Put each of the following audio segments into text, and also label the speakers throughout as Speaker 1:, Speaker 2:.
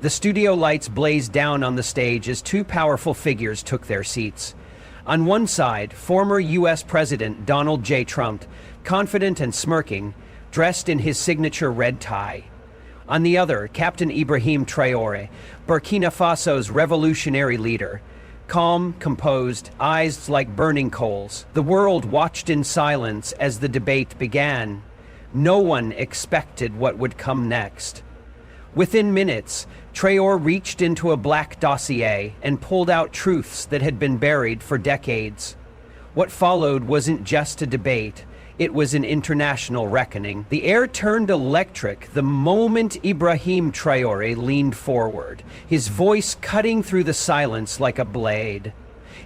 Speaker 1: The studio lights blazed down on the stage as two powerful figures took their seats. On one side, former U.S. President Donald J. Trump, confident and smirking, dressed in his signature red tie. On the other, Captain Ibrahim Traoré, Burkina Faso's revolutionary leader. Calm, composed, eyes like burning coals. The world watched in silence as the debate began. No one expected what would come next. Within minutes, Traoré reached into a black dossier and pulled out truths that had been buried for decades. What followed wasn't just a debate. It was an international reckoning. The air turned electric the moment Ibrahim Traoré leaned forward, his voice cutting through the silence like a blade.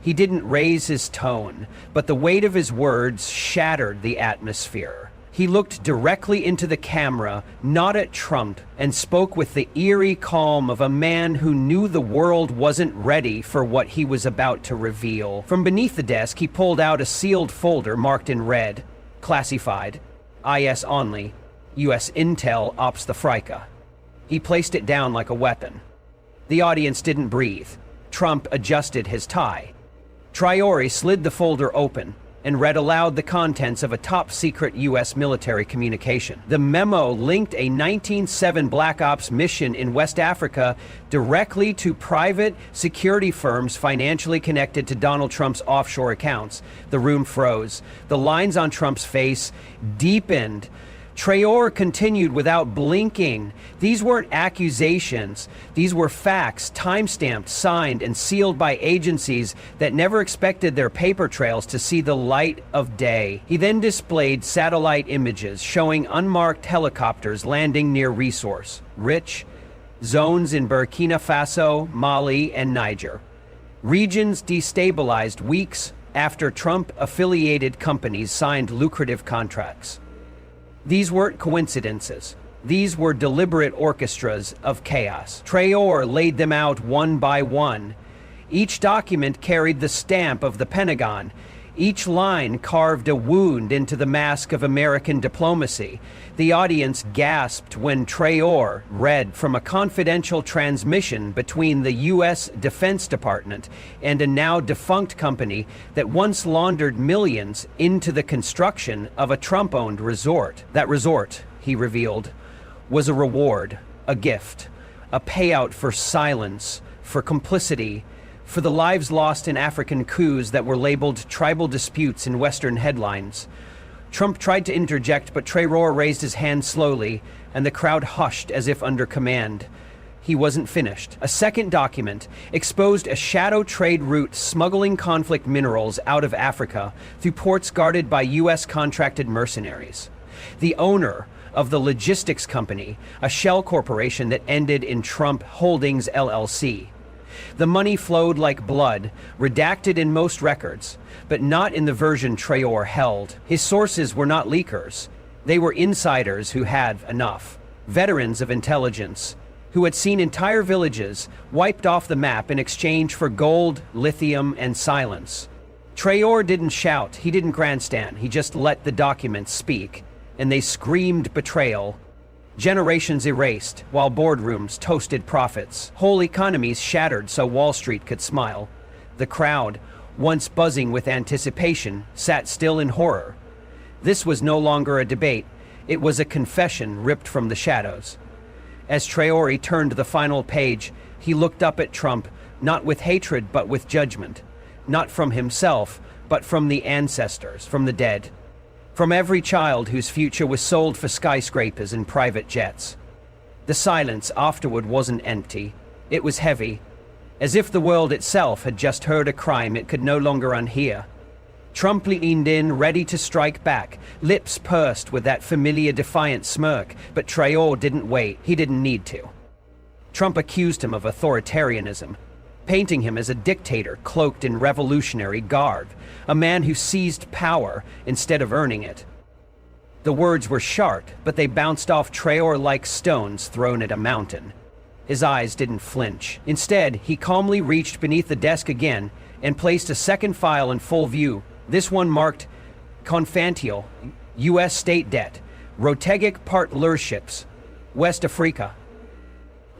Speaker 1: He didn't raise his tone, but the weight of his words shattered the atmosphere. He looked directly into the camera, not at Trump, and spoke with the eerie calm of a man who knew the world wasn't ready for what he was about to reveal. From beneath the desk, he pulled out a sealed folder marked in red. Classified, IS only, U.S. Intel Ops the Frika. He placed it down like a weapon. The audience didn't breathe. Trump adjusted his tie. Traoré slid the folder open and read aloud the contents of a top-secret U.S. military communication. The memo linked a 1907 Black Ops mission in West Africa directly to private security firms financially connected to Donald Trump's offshore accounts. The room froze. The lines on Trump's face deepened. Traoré continued without blinking. These weren't accusations. These were facts, time-stamped, signed, and sealed by agencies that never expected their paper trails to see the light of day. He then displayed satellite images showing unmarked helicopters landing near resource-rich zones in Burkina Faso, Mali, and Niger. Regions destabilized weeks after Trump-affiliated companies signed lucrative contracts. These weren't coincidences. These were deliberate orchestras of chaos. Traoré laid them out one by one. Each document carried the stamp of the Pentagon. Each line carved a wound into the mask of American diplomacy. The audience gasped when Traoré read from a confidential transmission between the U.S. Defense Department and a now-defunct company that once laundered millions into the construction of a Trump-owned resort. That resort, he revealed, was a reward, a gift, a payout for silence, for complicity, for the lives lost in African coups that were labeled tribal disputes in Western headlines. Trump tried to interject, but Traoré raised his hand slowly, and the crowd hushed as if under command. He wasn't finished. A second document exposed a shadow trade route smuggling conflict minerals out of Africa through ports guarded by U.S. contracted mercenaries. The owner of the logistics company, a shell corporation that ended in Trump Holdings LLC. The money flowed like blood, redacted in most records, but not in the version Traoré held. His sources were not leakers. They were insiders who had enough. Veterans of intelligence, who had seen entire villages wiped off the map in exchange for gold, lithium, and silence. Traoré didn't shout, he didn't grandstand, he just let the documents speak, and they screamed betrayal. Generations erased, while boardrooms toasted profits. Whole economies shattered so Wall Street could smile. The crowd, once buzzing with anticipation, sat still in horror. This was no longer a debate. It was a confession ripped from the shadows. As Traoré turned the final page, he looked up at Trump, not with hatred but with judgment. Not from himself, but from the ancestors, from the dead. From every child whose future was sold for skyscrapers and private jets. The silence afterward wasn't empty. It was heavy, as if the world itself had just heard a crime it could no longer unhear. Trump leaned in, ready to strike back, lips pursed with that familiar defiant smirk, but Traoré didn't wait. He didn't need to. Trump accused him of authoritarianism, painting him as a dictator cloaked in revolutionary garb, a man who seized power instead of earning it. The words were sharp, but they bounced off Traoré like stones thrown at a mountain. His eyes didn't flinch. Instead, he calmly reached beneath the desk again and placed a second file in full view, this one marked Confantial, U.S. state debt, Rotegic partnerships, West Africa.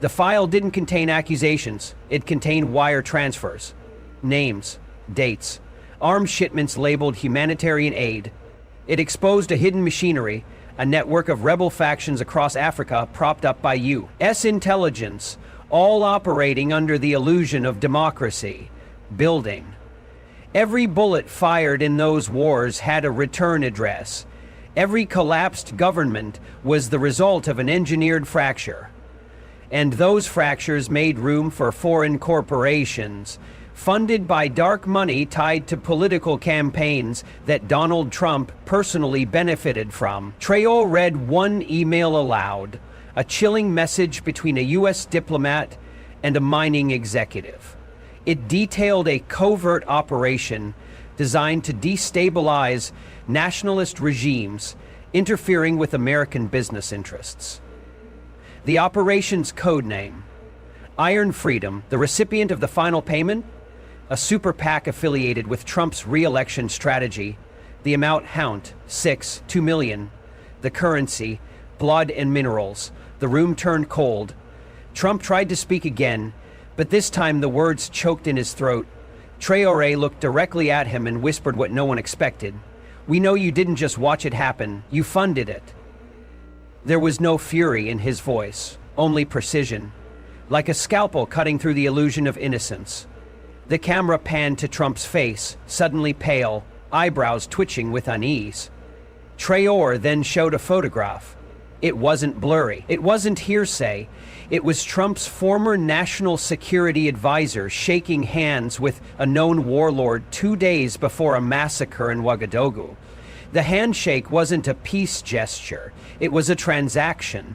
Speaker 1: The file didn't contain accusations, it contained wire transfers, names, dates, arms shipments labeled humanitarian aid. It exposed a hidden machinery, a network of rebel factions across Africa propped up by U.S. intelligence, all operating under the illusion of democracy. Building. Every bullet fired in those wars had a return address. Every collapsed government was the result of an engineered fracture. And those fractures made room for foreign corporations, funded by dark money tied to political campaigns that Donald Trump personally benefited from. Traoré read one email aloud, a chilling message between a U.S. diplomat and a mining executive. It detailed a covert operation designed to destabilize nationalist regimes interfering with American business interests. The operation's codename, Iron Freedom, the recipient of the final payment, a super PAC affiliated with Trump's re-election strategy, the amount $2 million, the currency, blood and minerals. The room turned cold. Trump tried to speak again, but this time the words choked in his throat. Traoré looked directly at him and whispered what no one expected. "We know you didn't just watch it happen, you funded it." There was no fury in his voice, only precision, like a scalpel cutting through the illusion of innocence. The camera panned to Trump's face, suddenly pale, eyebrows twitching with unease. Traoré then showed a photograph. It wasn't blurry. It wasn't hearsay. It was Trump's former national security advisor shaking hands with a known warlord 2 days before a massacre in Ouagadougou. The handshake wasn't a peace gesture. It was a transaction.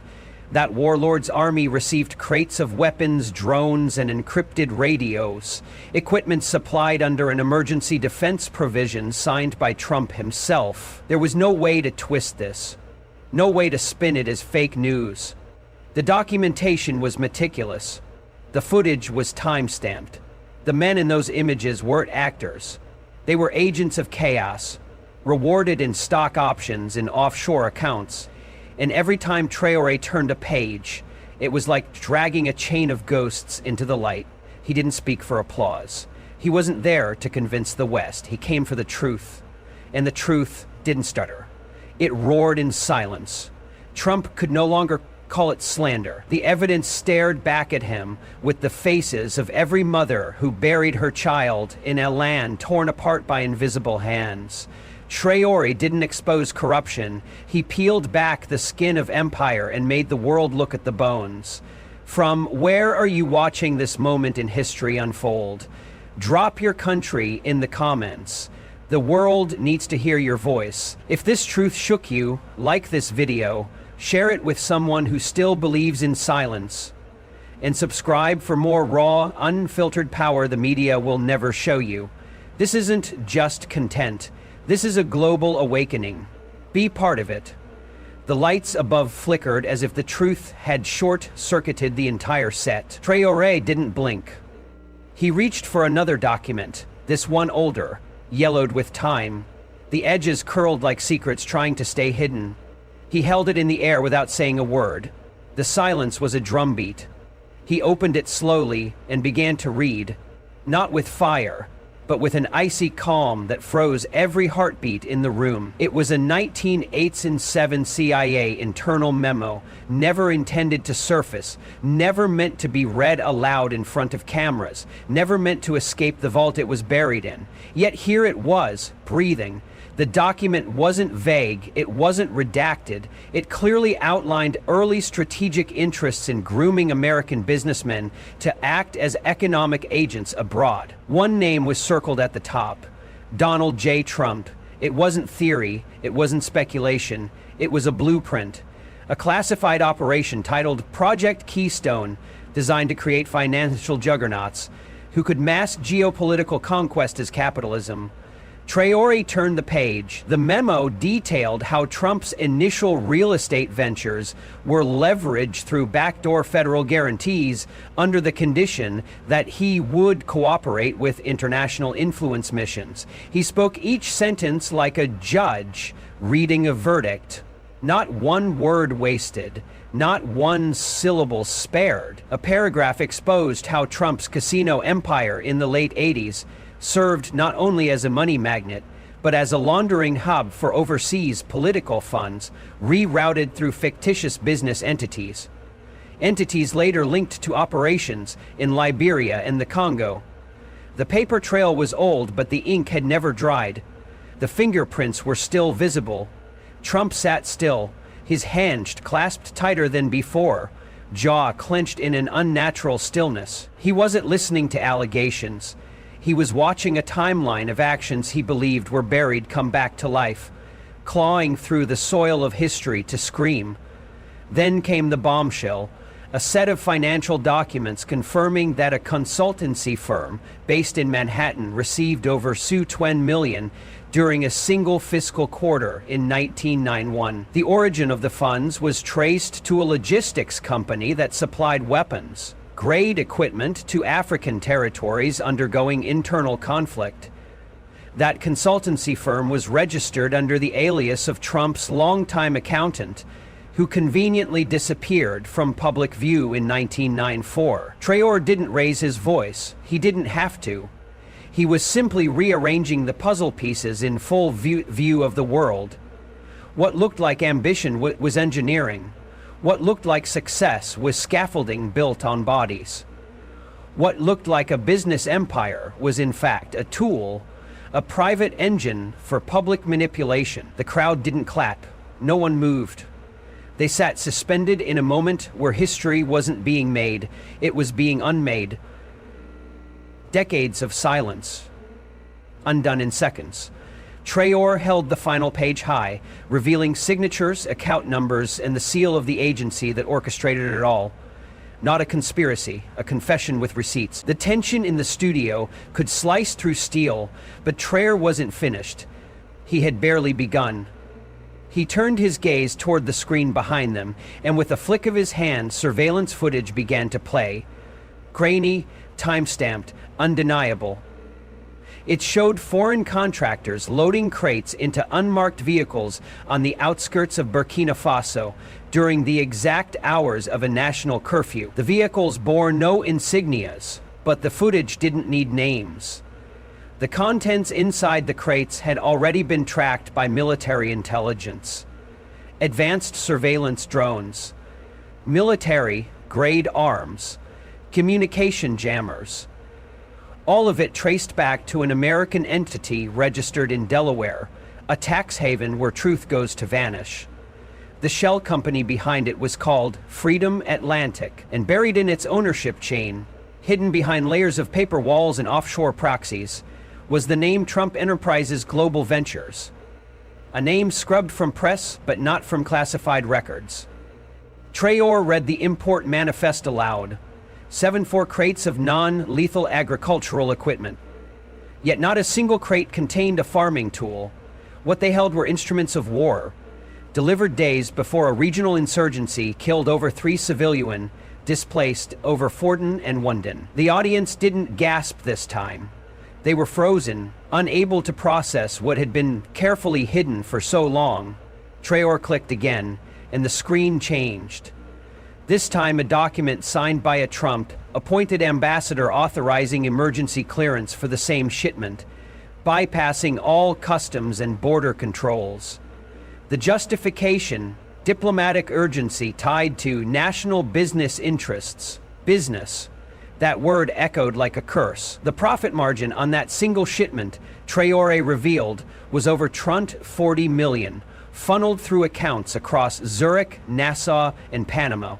Speaker 1: That warlord's army received crates of weapons, drones, and encrypted radios, equipment supplied under an emergency defense provision signed by Trump himself. There was no way to twist this, no way to spin it as fake news. The documentation was meticulous. The footage was time-stamped. The men in those images weren't actors. They were agents of chaos, rewarded in stock options and offshore accounts. And every time Traoré turned a page, it was like dragging a chain of ghosts into the light. He didn't speak for applause. He wasn't there to convince the West. He came for the truth. And the truth didn't stutter. It roared in silence. Trump could no longer call it slander. The evidence stared back at him with the faces of every mother who buried her child in a land torn apart by invisible hands. Traoré didn't expose corruption. He peeled back the skin of empire and made the world look at the bones. From where are you watching this moment in history unfold? Drop your country in the comments. The world needs to hear your voice. If this truth shook you, like this video, share it with someone who still believes in silence. And subscribe for more raw, unfiltered power the media will never show you. This isn't just content. This is a global awakening. Be part of it. The lights above flickered as if the truth had short-circuited the entire set. Traoré didn't blink. He reached for another document, this one older, yellowed with time. The edges curled like secrets trying to stay hidden. He held it in the air without saying a word. The silence was a drumbeat. He opened it slowly and began to read, not with fire, but with an icy calm that froze every heartbeat in the room. It was a 1987 CIA internal memo, never intended to surface, never meant to be read aloud in front of cameras, never meant to escape the vault it was buried in. Yet here it was, breathing. The document wasn't vague, it wasn't redacted. It clearly outlined early strategic interests in grooming American businessmen to act as economic agents abroad. One name was circled at the top, Donald J. Trump. It wasn't theory, it wasn't speculation, it was a blueprint. A classified operation titled Project Keystone, designed to create financial juggernauts who could mask geopolitical conquest as capitalism. Traoré turned the page. The memo detailed how Trump's initial real estate ventures were leveraged through backdoor federal guarantees under the condition that he would cooperate with international influence missions. He spoke each sentence like a judge reading a verdict. Not one word wasted, not one syllable spared. A paragraph exposed how Trump's casino empire in the late 80s served not only as a money magnet, but as a laundering hub for overseas political funds rerouted through fictitious business entities. Entities later linked to operations in Liberia and the Congo. The paper trail was old, but the ink had never dried. The fingerprints were still visible. Trump sat still, his hands clasped tighter than before, jaw clenched in an unnatural stillness. He wasn't listening to allegations. He was watching a timeline of actions he believed were buried come back to life, clawing through the soil of history to scream. Then came the bombshell, a set of financial documents confirming that a consultancy firm based in Manhattan received over $20 million during a single fiscal quarter in 1991. The origin of the funds was traced to a logistics company that supplied weapons grade equipment to African territories undergoing internal conflict. That consultancy firm was registered under the alias of Trump's longtime accountant, who conveniently disappeared from public view in 1994. Traoré didn't raise his voice. He didn't have to. He was simply rearranging the puzzle pieces in full view of the world. What looked like ambition was engineering. What looked like success was scaffolding built on bodies. What looked like a business empire was in fact a tool, a private engine for public manipulation. The crowd didn't clap. No one moved. They sat suspended in a moment where history wasn't being made, it was being unmade. Decades of silence, undone in seconds. Traoré held the final page high, revealing signatures, account numbers, and the seal of the agency that orchestrated it all. Not a conspiracy, a confession with receipts. The tension in the studio could slice through steel, but Traoré wasn't finished. He had barely begun. He turned his gaze toward the screen behind them, and with a flick of his hand, surveillance footage began to play. Grainy, time-stamped, undeniable. It showed foreign contractors loading crates into unmarked vehicles on the outskirts of Burkina Faso during the exact hours of a national curfew. The vehicles bore no insignias, but the footage didn't need names. The contents inside the crates had already been tracked by military intelligence. Advanced surveillance drones, military-grade arms, communication jammers. All of it traced back to an American entity registered in Delaware, a tax haven where truth goes to vanish. The shell company behind it was called Freedom Atlantic, and buried in its ownership chain, hidden behind layers of paper walls and offshore proxies, was the name Trump Enterprises Global Ventures. A name scrubbed from press, but not from classified records. Traoré read the import manifest aloud. 74 crates of non-lethal agricultural equipment. Yet not a single crate contained a farming tool. What they held were instruments of war, delivered days before a regional insurgency killed over 3 civilians, displaced over Fortin and Wundon. The audience didn't gasp this time. They were frozen, unable to process what had been carefully hidden for so long. Traoré clicked again, and the screen changed. This time a document signed by a Trump-appointed ambassador authorizing emergency clearance for the same shipment, bypassing all customs and border controls. The justification, diplomatic urgency tied to national business interests. Business. That word echoed like a curse. The profit margin on that single shipment, Traoré revealed, was over $40 million, funneled through accounts across Zurich, Nassau, and Panama.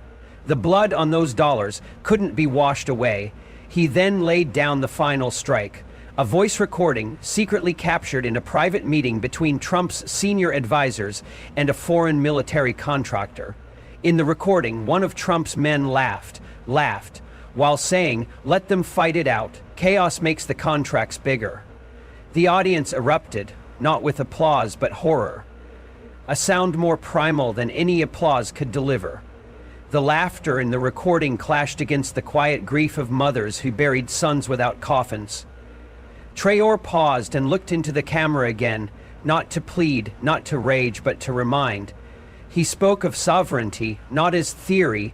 Speaker 1: The blood on those dollars couldn't be washed away. He then laid down the final strike, a voice recording secretly captured in a private meeting between Trump's senior advisors and a foreign military contractor. In the recording, one of Trump's men laughed, while saying, "Let them fight it out. Chaos makes the contracts bigger." The audience erupted, not with applause but horror. A sound more primal than any applause could deliver. The laughter in the recording clashed against the quiet grief of mothers who buried sons without coffins. Traoré paused and looked into the camera again, not to plead, not to rage, but to remind. He spoke of sovereignty, not as theory,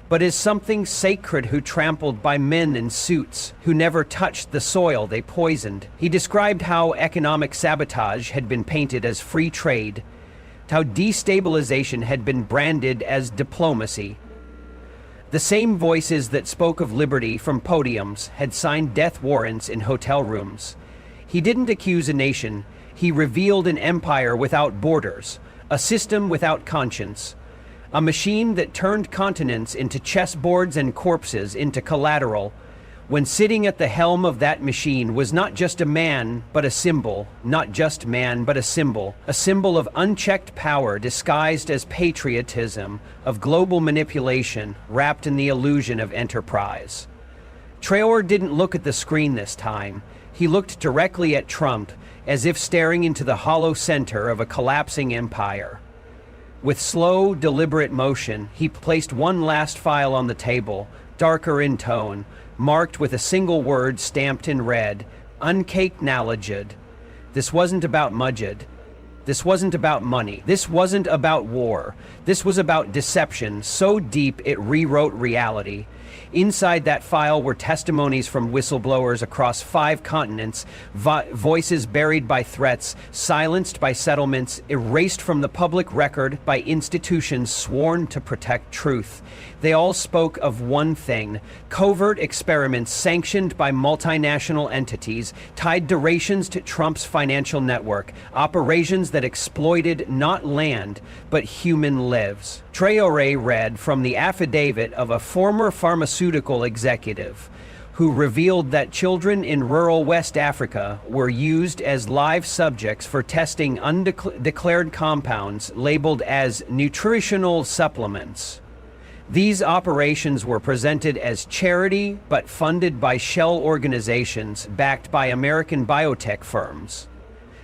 Speaker 1: but as something sacred who trampled by men in suits, who never touched the soil they poisoned. He described how economic sabotage had been painted as free trade, how destabilization had been branded as diplomacy. The same voices that spoke of liberty from podiums had signed death warrants in hotel rooms. He didn't accuse a nation, he revealed an empire without borders, a system without conscience, a machine that turned continents into chessboards and corpses into collateral. When sitting at the helm of that machine was not just a man, but a symbol, not just man, but a symbol of unchecked power disguised as patriotism, of global manipulation wrapped in the illusion of enterprise. Traoré didn't look at the screen this time. He looked directly at Trump, as if staring into the hollow center of a collapsing empire. With slow, deliberate motion, he placed one last file on the table, darker in tone, marked with a single word stamped in red, unacknowledged. This wasn't about Mujid. This wasn't about money. This wasn't about war. This was about deception so deep it rewrote reality. Inside that file were testimonies from whistleblowers across 5 continents, voices buried by threats, silenced by settlements, erased from the public record by institutions sworn to protect truth. They all spoke of one thing: covert experiments sanctioned by multinational entities, tied durations to Trump's financial network, operations that exploited not land, but human lives. Traoré read from the affidavit of a former pharmaceutical executive who revealed that children in rural West Africa were used as live subjects for testing undeclared compounds labeled as nutritional supplements. These operations were presented as charity, but funded by shell organizations backed by American biotech firms.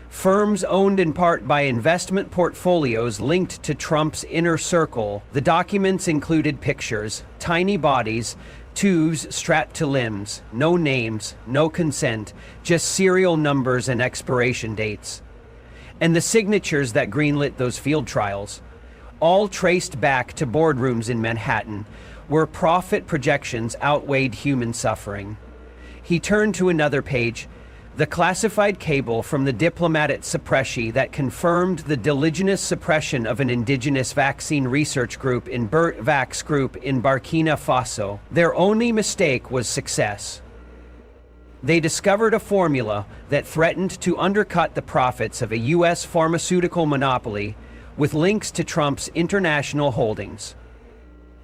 Speaker 1: Firms owned in part by investment portfolios linked to Trump's inner circle. The documents included pictures, tiny bodies, tubes strapped to limbs, no names, no consent, just serial numbers and expiration dates. And the signatures that greenlit those field trials, all traced back to boardrooms in Manhattan, where profit projections outweighed human suffering. He turned to another page, the classified cable from the diplomatic suppression that confirmed the diligent suppression of an indigenous vaccine research group in Burkina Faso. Their only mistake was success. They discovered a formula that threatened to undercut the profits of a U.S. pharmaceutical monopoly with links to Trump's international holdings.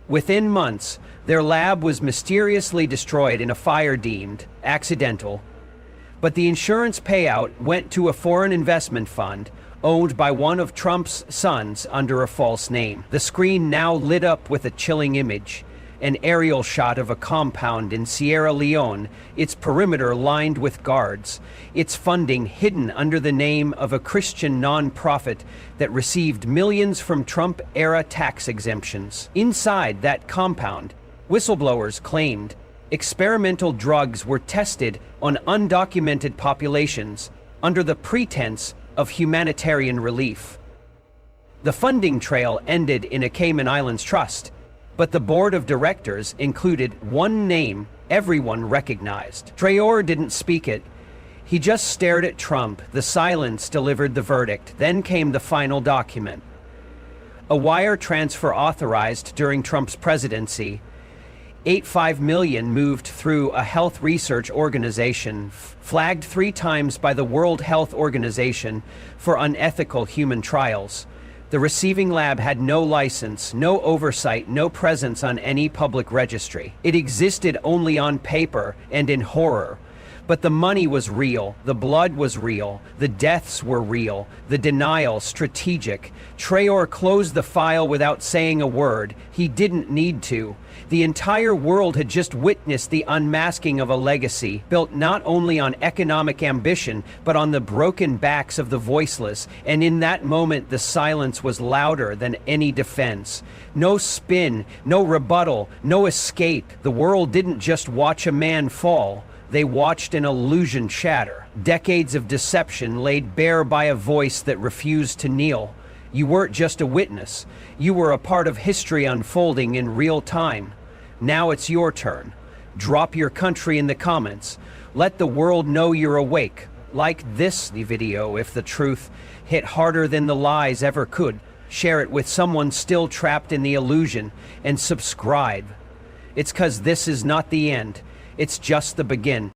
Speaker 1: Within months, their lab was mysteriously destroyed in a fire deemed accidental. But the insurance payout went to a foreign investment fund owned by one of Trump's sons under a false name. The screen now lit up with a chilling image, an aerial shot of a compound in Sierra Leone, its perimeter lined with guards, its funding hidden under the name of a Christian non-profit that received millions from Trump-era tax exemptions. Inside that compound, whistleblowers claimed experimental drugs were tested on undocumented populations under the pretense of humanitarian relief. The funding trail ended in a Cayman Islands trust, but the board of directors included one name everyone recognized. Traoré didn't speak it. He just stared at Trump. The silence delivered the verdict. Then came the final document. A wire transfer authorized during Trump's presidency. 85 million moved through a health research organization, flagged 3 times by the World Health Organization for unethical human trials. The receiving lab had no license, no oversight, no presence on any public registry. It existed only on paper and in horror. But the money was real, the blood was real, the deaths were real, the denial strategic. Traoré closed the file without saying a word. He didn't need to. The entire world had just witnessed the unmasking of a legacy built not only on economic ambition, but on the broken backs of the voiceless. And in that moment, the silence was louder than any defense. No spin, no rebuttal, no escape. The world didn't just watch a man fall. They watched an illusion shatter. Decades of deception laid bare by a voice that refused to kneel. You weren't just a witness, you were a part of history unfolding in real time. Now it's your turn. Drop your country in the comments. Let the world know you're awake. Like this video if the truth hit harder than the lies ever could. Share it with someone still trapped in the illusion, and subscribe. It's 'cause this is not the end, it's just the begin.